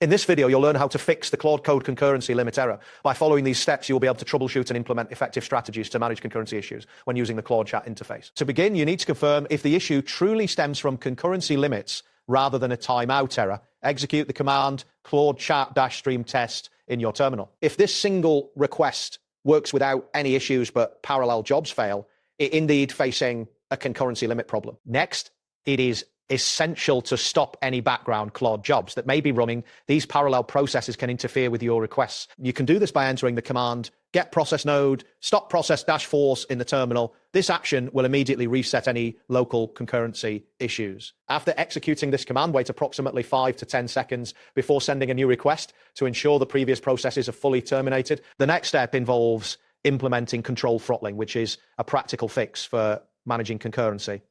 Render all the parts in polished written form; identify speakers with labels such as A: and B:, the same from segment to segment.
A: In this video, you'll learn how to fix the Claude Code concurrency limit error. By following these steps, you'll be able to troubleshoot and implement effective strategies to manage concurrency issues when using the Claude chat interface. To begin, you need to confirm if the issue truly stems from concurrency limits rather than a timeout error. Execute the command Claude chat-stream test in your terminal. If this single request works without any issues but parallel jobs fail, it indeed facing a concurrency limit problem. Next, it is essential to stop any background Claude jobs that may be running. These parallel processes can interfere with your requests. You can do this by entering the command get process node, stop process -force in the terminal. This action will immediately reset any local concurrency issues. After executing this command, wait approximately 5 to 10 seconds before sending a new request to ensure the previous processes are fully terminated. The next step involves implementing control throttling, which is a practical fix for managing concurrency.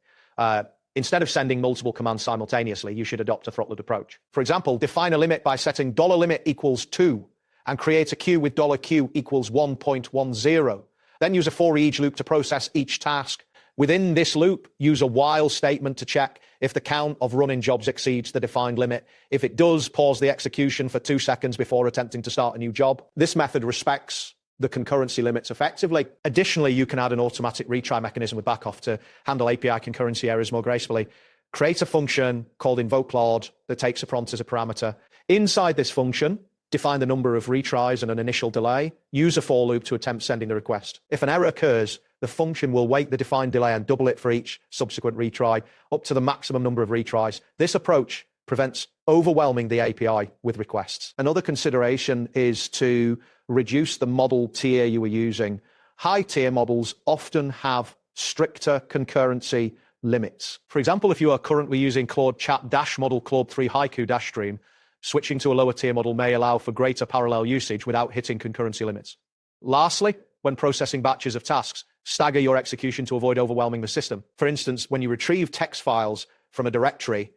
A: Instead of sending multiple commands simultaneously, you should adopt a throttled approach. For example, define a limit by setting $limit equals 2 and create a queue with $q equals 1.10. Then use a for each loop to process each task. Within this loop, use a while statement to check if the count of running jobs exceeds the defined limit. If it does, pause the execution for 2 seconds before attempting to start a new job. This method respects the concurrency limits effectively. Additionally, you can add an automatic retry mechanism with backoff to handle API concurrency errors more gracefully. Create a function called invoke Claude that takes a prompt as a parameter. Inside this function, define the number of retries and an initial delay. Use a for loop to attempt sending the request. If an error occurs, the function will wait the defined delay and double it for each subsequent retry, up to the maximum number of retries. This approach prevents overwhelming the API with requests. Another consideration is to reduce the model tier you are using. High-tier models often have stricter concurrency limits. For example, if you are currently using Claude Chat model Claude 3 Haiku stream, switching to a lower tier model may allow for greater parallel usage without hitting concurrency limits. Lastly, when processing batches of tasks, stagger your execution to avoid overwhelming the system. For instance, when you retrieve text files from a directory,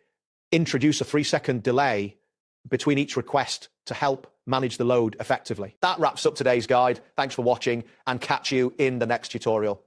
A: introduce a 3-second delay between each request to help manage the load effectively. That wraps up today's guide. Thanks for watching and catch you in the next tutorial.